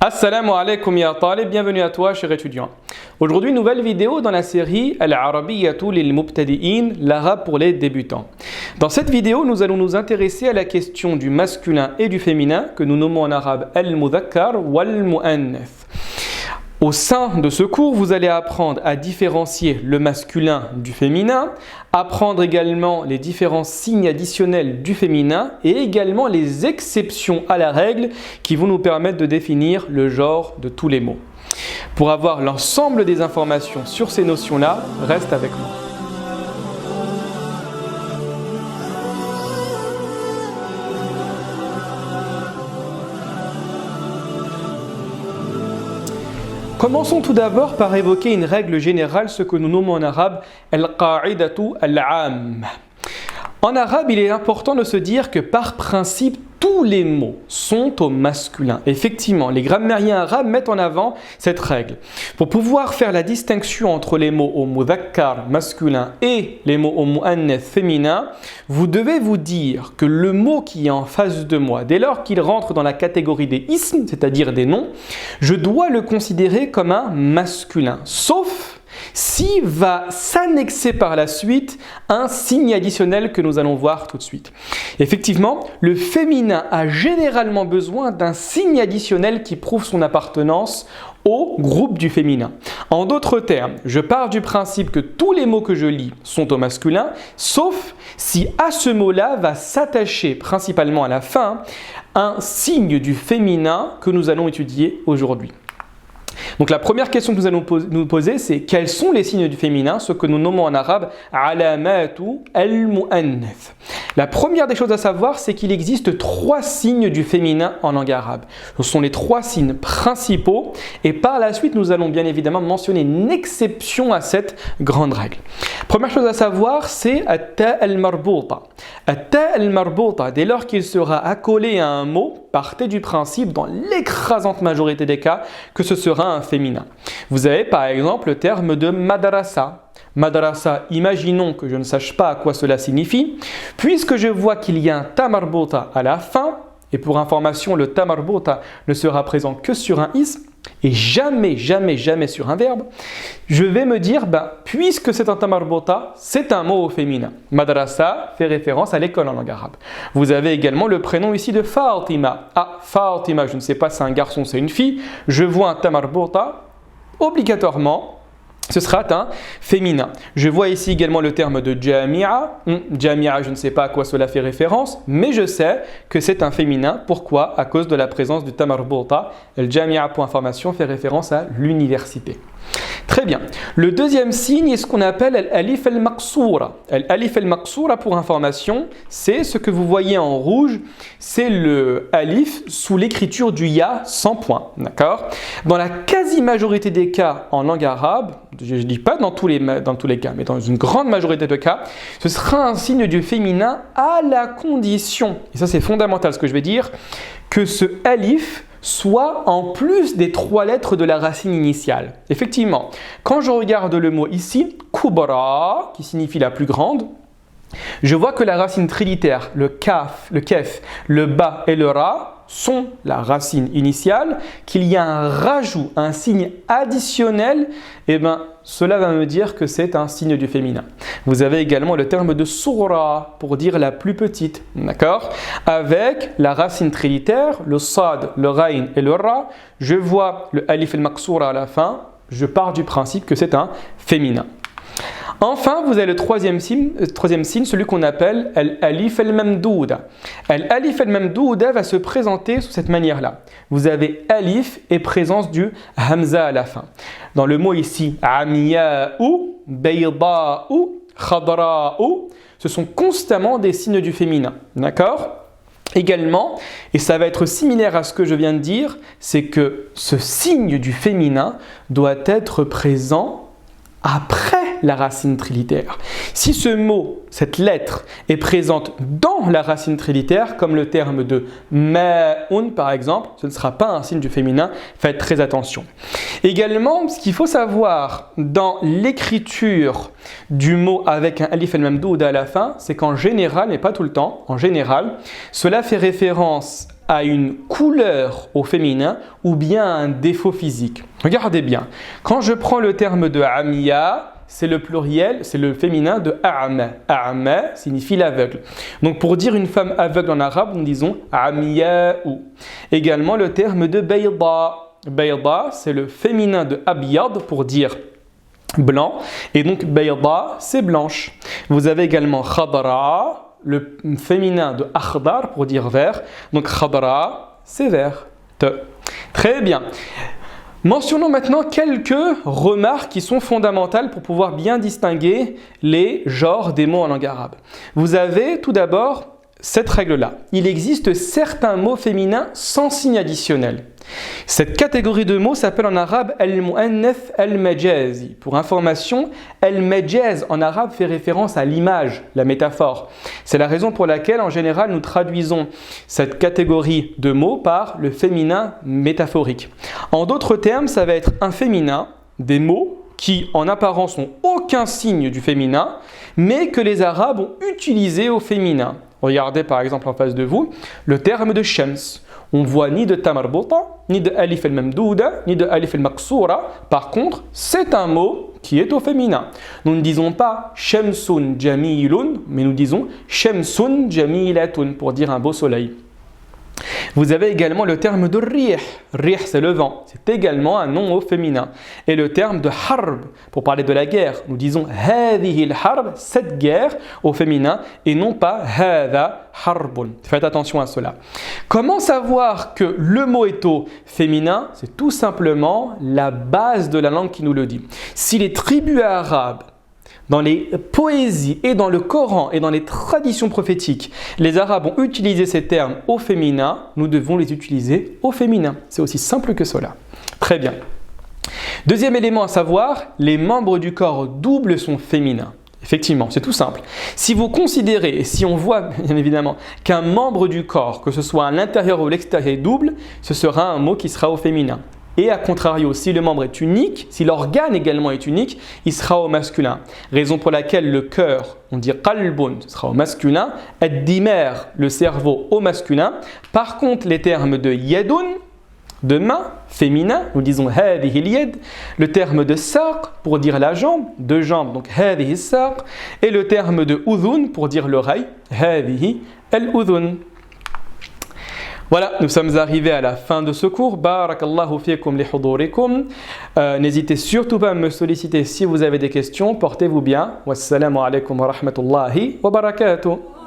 Assalamu alaikum ya talib, bienvenue à toi cher étudiant. Aujourd'hui, nouvelle vidéo dans la série Al-Arabiyyatu lil Mubtadi'in, l'arabe pour les débutants. Dans cette vidéo, nous allons nous intéresser à la question du masculin et du féminin que nous nommons en arabe Al-Mudhakkar wal-Mu'annath. Au sein de ce cours, vous allez apprendre à différencier le masculin du féminin, apprendre également les différents signes additionnels du féminin et également les exceptions à la règle qui vont nous permettre de définir le genre de tous les mots. Pour avoir l'ensemble des informations sur ces notions-là, reste avec moi. Commençons tout d'abord par évoquer une règle générale, ce que nous nommons en arabe al-qa'idatu al-'am. En arabe, il est important de se dire que par principe, tous les mots sont au masculin. Effectivement, les grammairiens arabes mettent en avant cette règle. Pour pouvoir faire la distinction entre les mots au mudhakkar masculin et les mots au mu'annath féminin, vous devez vous dire que le mot qui est en face de moi, dès lors qu'il rentre dans la catégorie des isms, c'est-à-dire des noms, je dois le considérer comme un masculin, sauf s'il va s'annexer par la suite un signe additionnel que nous allons voir tout de suite. Effectivement, le féminin a généralement besoin d'un signe additionnel qui prouve son appartenance au groupe du féminin. En d'autres termes, je pars du principe que tous les mots que je lis sont au masculin, sauf si à ce mot-là va s'attacher principalement à la fin un signe du féminin que nous allons étudier aujourd'hui. Donc la première question que nous allons nous poser, c'est quels sont les signes du féminin, ce que nous nommons en arabe alamatu al-mu'annath. La première des choses à savoir, c'est qu'il existe 3 signes du féminin en langue arabe. Ce sont les 3 signes principaux et par la suite, nous allons bien évidemment mentionner une exception à cette grande règle. Première chose à savoir, c'est at-ta al-marbouta. At-ta al-marbouta, dès lors qu'il sera accolé à un mot, partez du principe, dans l'écrasante majorité des cas, que ce sera un féminin. Vous avez par exemple le terme de madrasa. Madrasa, imaginons que je ne sache pas à quoi cela signifie. Puisque je vois qu'il y a un ta marbouta à la fin, et pour information, le ta marbouta ne sera présent que sur un ism, et jamais sur un verbe, je vais me dire, puisque c'est un ta marbouta, c'est un mot au féminin. Madrasa fait référence à l'école en langue arabe. Vous avez également le prénom ici de Fatima. Ah, Fatima, je ne sais pas si c'est un garçon, c'est une fille. Je vois un ta marbouta, obligatoirement, ce sera un féminin. Je vois ici également le terme de jami'a. Jami'a, je ne sais pas à quoi cela fait référence, mais je sais que c'est un féminin. Pourquoi? À cause de la présence du ta marbouta. Le jami'a, pour information, fait référence à l'université. Très bien. Le deuxième signe est ce qu'on appelle al-alif al-maqsoura. Al-alif al-maqsoura, pour information, c'est ce que vous voyez en rouge, c'est le alif sous l'écriture du ya sans point. D'accord? Dans la quasi-majorité des cas en langue arabe, je ne dis pas dans tous les cas, mais dans une grande majorité de cas, ce sera un signe du féminin à la condition, et ça c'est fondamental ce que je vais dire, que ce alif soit en plus des 3 lettres de la racine initiale. Effectivement, quand je regarde le mot ici, kubra, qui signifie la plus grande, je vois que la racine trilitère, le kaf, le kef, le ba et le ra sont la racine initiale, qu'il y a un rajout, un signe additionnel, cela va me dire que c'est un signe du féminin. Vous avez également le terme de soura pour dire la plus petite, d'accord? Avec la racine trilitère, le sad, le rain et le ra, je vois le alif al-maqsoura à la fin, je pars du principe que c'est un féminin. Enfin, vous avez le troisième signe, celui qu'on appelle al-alif al-mamdouda. Al-alif al-mamdouda va se présenter sous cette manière-là. Vous avez alif et présence du hamza à la fin. Dans le mot ici, amiya'u, bayda'u, khadra'u, ce sont constamment des signes du féminin. D'accord ? Également, et ça va être similaire à ce que je viens de dire, c'est que ce signe du féminin doit être présent après la racine trilitère. Si ce mot, cette lettre, est présente dans la racine trilitère, comme le terme de ma'un par exemple, ce ne sera pas un signe du féminin, faites très attention. Également, ce qu'il faut savoir dans l'écriture du mot avec un alif al-mamdoud à la fin, c'est qu'en général, mais pas tout le temps, en général, cela fait référence a une couleur au féminin ou bien un défaut physique. Regardez bien, quand je prends le terme de Amiya, c'est le pluriel, c'est le féminin de A'ma. A'ma signifie l'aveugle. Donc pour dire une femme aveugle en arabe, nous disons Amiya'u. Également le terme de Bayda. Bayda, c'est le féminin de Abiyad pour dire blanc. Et donc Bayda, c'est blanche. Vous avez également Khadra, le féminin de Akhdar pour dire vert. Donc Khadra, c'est vert. Très bien. Mentionnons maintenant quelques remarques qui sont fondamentales pour pouvoir bien distinguer les genres des mots en langue arabe. Vous avez tout d'abord cette règle-là. Il existe certains mots féminins sans signe additionnel. Cette catégorie de mots s'appelle en arabe al-mu'annath al-majazi. Pour information, al-majaz en arabe fait référence à l'image, la métaphore. C'est la raison pour laquelle en général nous traduisons cette catégorie de mots par le féminin métaphorique. En d'autres termes, ça va être un féminin, des mots qui en apparence n'ont aucun signe du féminin, mais que les Arabes ont utilisé au féminin. Regardez par exemple en face de vous le terme de shams. On voit ni de tamarbuta, ni de alif al-mamdouda, ni de alif al-maqsoura. Par contre, c'est un mot qui est au féminin. Nous ne disons pas shamsun jamilun, mais nous disons shamsun jamilatun pour dire un beau soleil. Vous avez également le terme de rih. Rih, c'est le vent. C'est également un nom au féminin. Et le terme de harb, pour parler de la guerre. Nous disons hadhihi al-harb, cette guerre, au féminin, et non pas hadha harbun. Faites attention à cela. Comment savoir que le mot est au féminin? C'est tout simplement la base de la langue qui nous le dit. Si les tribus arabes, dans les poésies et dans le Coran et dans les traditions prophétiques, les Arabes ont utilisé ces termes au féminin, nous devons les utiliser au féminin. C'est aussi simple que cela. Très bien. Deuxième élément à savoir, les membres du corps doubles sont féminins. Effectivement, c'est tout simple. Si vous considérez, et si on voit bien évidemment qu'un membre du corps, que ce soit à l'intérieur ou à l'extérieur, est double, ce sera un mot qui sera au féminin. Et à contrario, si le membre est unique, si l'organe également est unique, il sera au masculin. Raison pour laquelle le cœur, on dit qalbun, ce sera au masculin, ad-dimer, le cerveau au masculin. Par contre, les termes de yadun, de main, féminin, nous disons hadhihi al-yad, le terme de saq pour dire la jambe, deux jambes, donc hadhihi saq, et le terme de udhun pour dire l'oreille, hadhihi al-udhun. Voilà, nous sommes arrivés à la fin de ce cours. Barakallahu fikum li hudurikum. N'hésitez surtout pas à me solliciter si vous avez des questions. Portez-vous bien. Wassalamu alaikum wa rahmatullahi wa barakatuh.